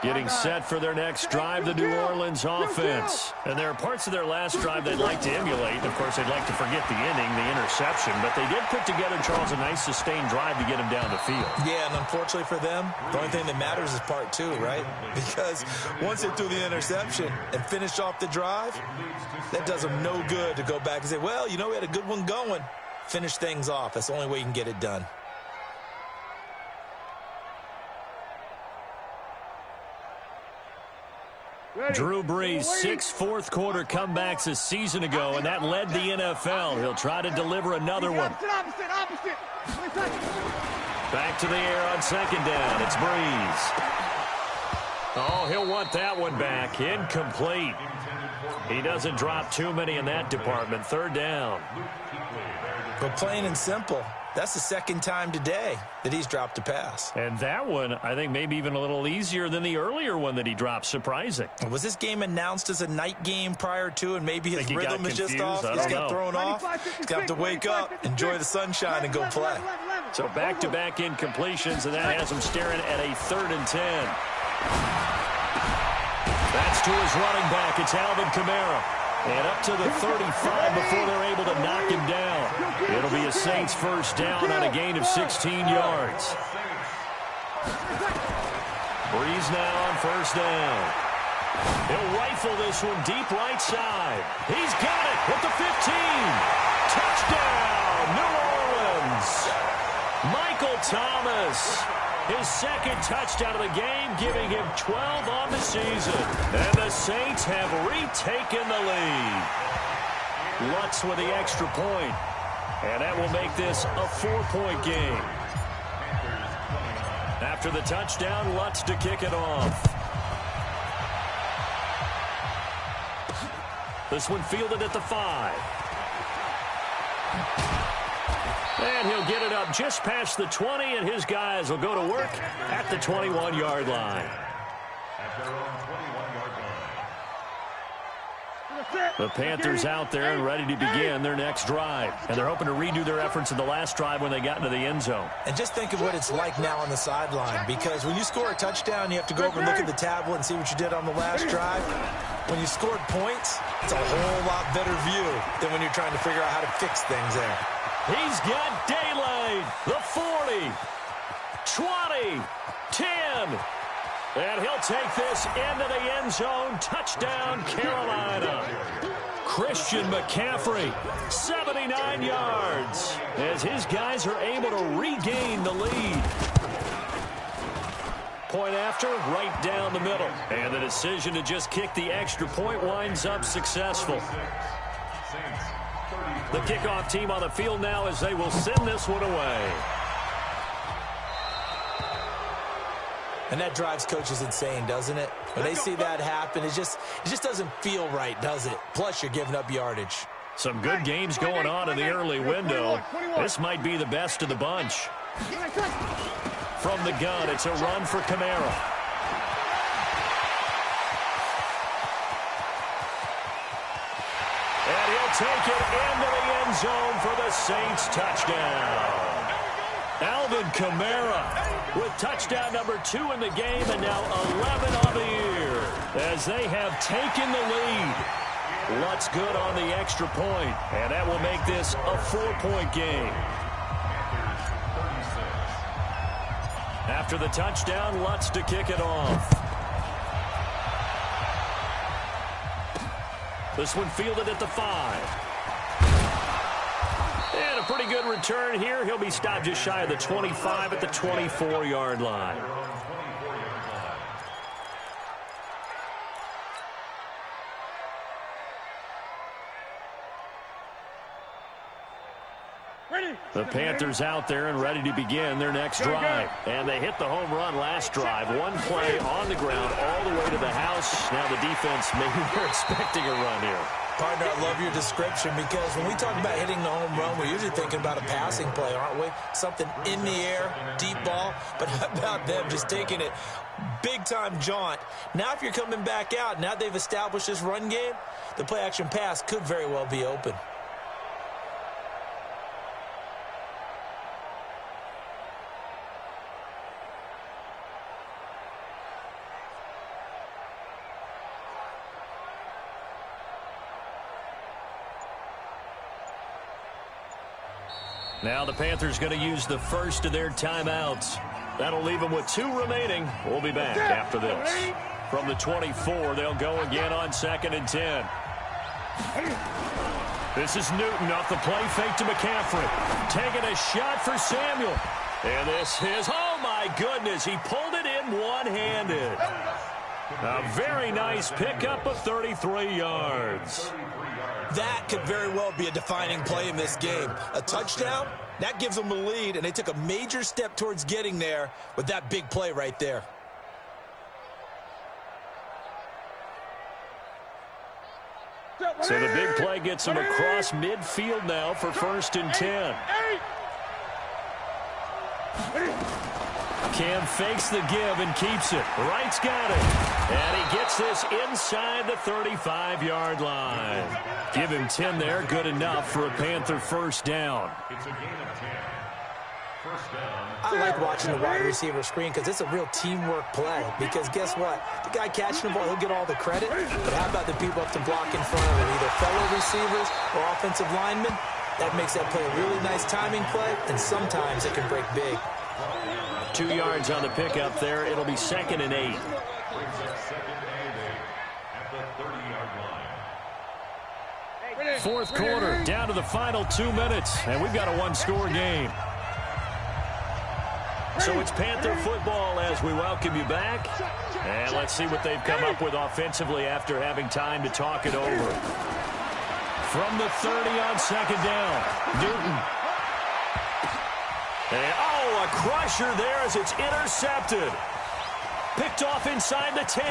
Getting set for their next drive, the New Orleans offense. And there are parts of their last drive they'd like to emulate. Of course, they'd like to forget the inning, the interception. But they did put together, Charles, a nice sustained drive to get him down the field. Yeah, and unfortunately for them, the only thing that matters is part 2, right? Because once they threw the interception and finished off the drive, that does them no good to go back and say, well, you know, we had a good one going. Finish things off. That's the only way you can get it done. Drew Brees, 6 fourth-quarter comebacks a season ago, and that led the NFL. He'll try to deliver another one. Back to the air on second down. It's Brees. Oh, he'll want that one back. Incomplete. He doesn't drop too many in that department. Third down. But plain and simple, that's the second time today that he's dropped a pass. And that one, I think, maybe even a little easier than the earlier one that he dropped. Surprising. Was this game announced as a night game prior to, and maybe his rhythm is just off? He just got thrown off. He's got to wake up, enjoy the sunshine, and go play. So back-to-back incompletions, and that has him staring at a 3rd and 10. That's to his running back. It's Alvin Kamara. And up to the 35 before they're able to knock him down. It'll be a Saints first down on a gain of 16 yards. Brees now on first down. He'll rifle this one deep right side. He's got it at the 15. Touchdown, New Orleans. Michael Thomas. His second touchdown of the game, giving him 12 on the season. And the Saints have retaken the lead. Lutz with the extra point. And that will make this a 4-point game. After the touchdown, Lutz to kick it off. This one fielded at the 5. And he'll get it up just past the 20, and his guys will go to work at the 21-yard line. The Panthers out there and ready to begin their next drive. And they're hoping to redo their efforts in the last drive when they got into the end zone. And just think of what it's like now on the sideline, because when you score a touchdown, you have to go over and look at the tablet and see what you did on the last drive. When you scored points, it's a whole lot better view than when you're trying to figure out how to fix things there. He's got daylight. The 40, 20, 10. And he'll take this into the end zone. Touchdown, Carolina. Christian McCaffrey, 79 yards, as his guys are able to regain the lead. Point after, right down the middle. And the decision to just kick the extra point winds up successful. Saints 33. The kickoff team on the field now as they will send this one away. And that drives coaches insane, doesn't it? When they see that happen, it just doesn't feel right, does it? Plus, you're giving up yardage. Some good games going on in the early window. This might be the best of the bunch. From the gun, it's a run for Kamara. And he'll take it into the end zone for the Saints touchdown. Alvin Kamara with touchdown number 2 in the game and now 11 on the year as they have taken the lead. Lutz good on the extra point, and that will make this a 4-point game. After the touchdown, Lutz to kick it off. This one fielded at the 5. And a pretty good return here. He'll be stopped just shy of the 25 at the 24-yard line. The Panthers out there and ready to begin their next drive. And they hit the home run last drive. One play on the ground all the way to the house. Now the defense, maybe they're expecting a run here. Partner, I love your description because when we talk about hitting the home run, we're usually thinking about a passing play, aren't we? Something in the air, deep ball. But how about them just taking it big-time jaunt? Now if you're coming back out, now they've established this run game, the play-action pass could very well be open. Now the Panthers going to use the first of their timeouts. That'll leave them with 2 remaining. We'll be back after this. From the 24, they'll go again on 2nd and 10. This is Newton off the play fake to McCaffrey. Taking a shot for Samuel. And this is, oh my goodness, he pulled it in one-handed. A very nice pickup of 33 yards. That could very well be a defining play in this game. A touchdown, that gives them the lead, and they took a major step towards getting there with that big play right there. So the big play gets them across midfield now for 1st and 10. Cam fakes the give and keeps it. Wright's got it. And he gets this inside the 35-yard line. Give him 10 there. Good enough for a Panther first down. It's a gain of 10. First down. I like watching the wide receiver screen because it's a real teamwork play. Because guess what? The guy catching the ball, he'll get all the credit. But how about the people up to block in front of him, either fellow receivers or offensive linemen? That makes that play a really nice timing play, and sometimes it can break big. 2 yards on the pickup there. It'll be 2nd and 8. Brings up 2nd and 8 at the 30-yard line. Fourth quarter, down to the final 2 minutes, and we've got a one-score game. So it's Panther football as we welcome you back. And let's see what they've come up with offensively after having time to talk it over. From the 30 on 2nd down, Newton. And, oh, a crusher there as it's intercepted. Picked off inside the 10.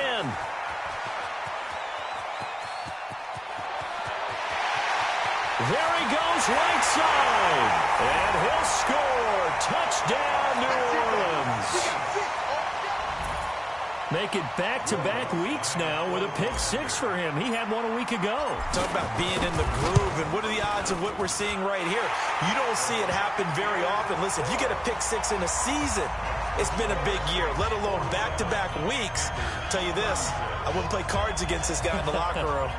There he goes, right side. And he'll score. Touchdown, New Orleans. Make it back-to-back weeks now with a pick-6 for him. He had one a week ago. Talk about being in the groove, and what are the odds of what we're seeing right here? You don't see it happen very often. Listen, if you get a pick-6 in a season, it's been a big year, let alone back-to-back weeks. I'll tell you this, I wouldn't play cards against this guy in the locker room.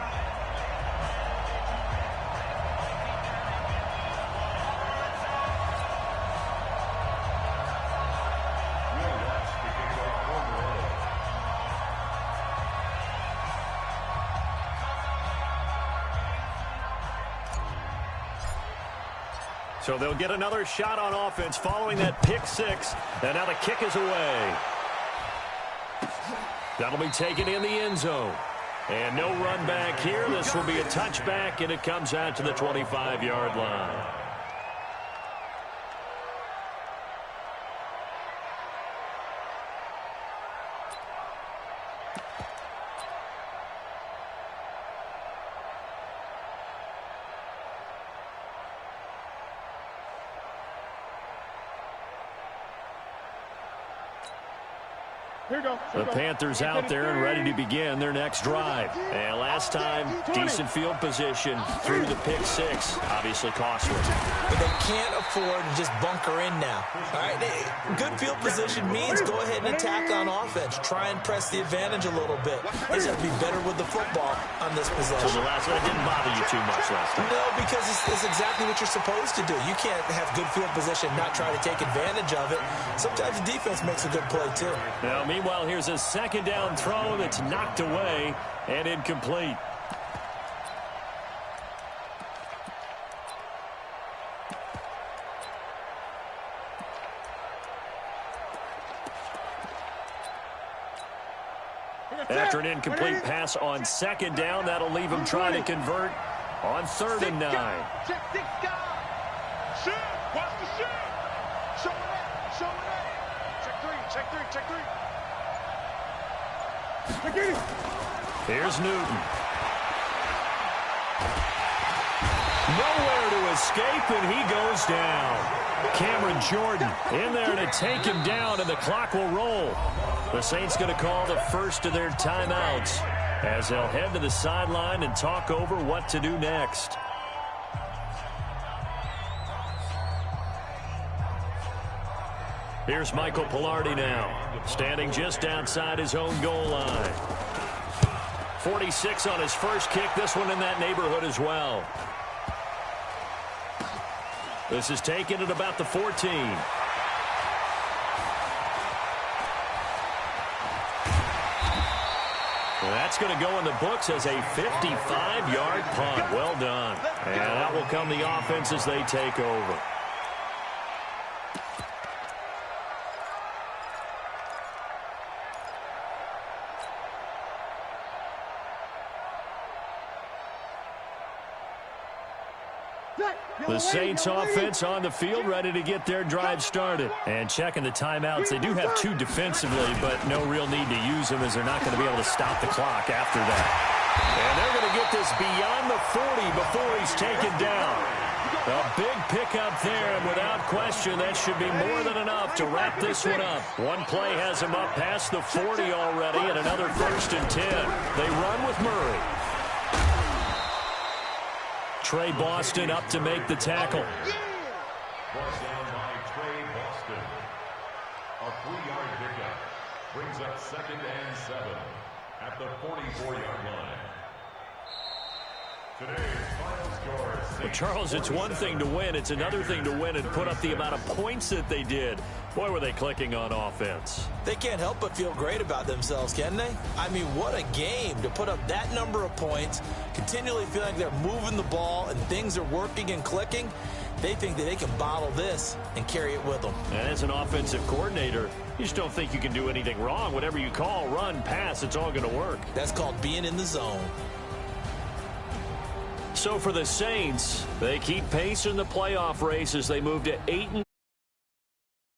So they'll get another shot on offense following that pick-6. And now the kick is away. That'll be taken in the end zone. And no run back here. This will be a touchback, and it comes out to the 25-yard line. The Panthers out there and ready to begin their next drive. And last time, decent field position through the pick six. Obviously costly. But they can't afford to just bunker in now. All right, good field position means go ahead and attack on offense. Try and press the advantage a little bit. They just have to be better with the football on this possession. So the last one didn't bother you too much last time. No, because it's exactly what you're supposed to do. You can't have good field position and not try to take advantage of it. Sometimes the defense makes a good play, too. Now, meanwhile, here's a second down throw that's knocked away and incomplete. After an incomplete pass on second down, that'll leave him trying to convert on 3rd and 9. Check 6 guys. Shoot. Watch the shoot. Show it up. Show it up. Check 3. Check 3. Check 3. Here's Newton. Nowhere to escape, and he goes down. Cameron Jordan in there to take him down, and the clock will roll. The Saints going to call the first of their timeouts as they'll head to the sideline and talk over what to do next. Here's Michael Pilardi now, standing just outside his own goal line. 46 on his first kick, this one in that neighborhood as well. This is taken at about the 14. That's going to go in the books as a 55-yard punt. Well done. And that will come the offense as they take over. The Saints offense on the field, ready to get their drive started. And checking the timeouts. They do have 2 defensively, but no real need to use them as they're not going to be able to stop the clock after that. And they're going to get this beyond the 40 before he's taken down. A big pickup there, and without question, that should be more than enough to wrap this one up. One play has him up past the 40 already, and another 1st and 10. They run with Murray. Trey Boston up to make the tackle. Brought down by Trey Boston. A 3-yard pickup brings up 2nd and 7 at the 44-yard line. Today's final score. Well, Charles, it's one thing to win. It's another thing to win and put up the amount of points that they did. Boy, were they clicking on offense. They can't help but feel great about themselves, can they? I mean, what a game to put up that number of points, continually feel like they're moving the ball and things are working and clicking. They think that they can bottle this and carry it with them. And as an offensive coordinator, you just don't think you can do anything wrong. Whatever you call, run, pass, it's all going to work. That's called being in the zone. So for the Saints, they keep pace in the playoff race as they move to 8-.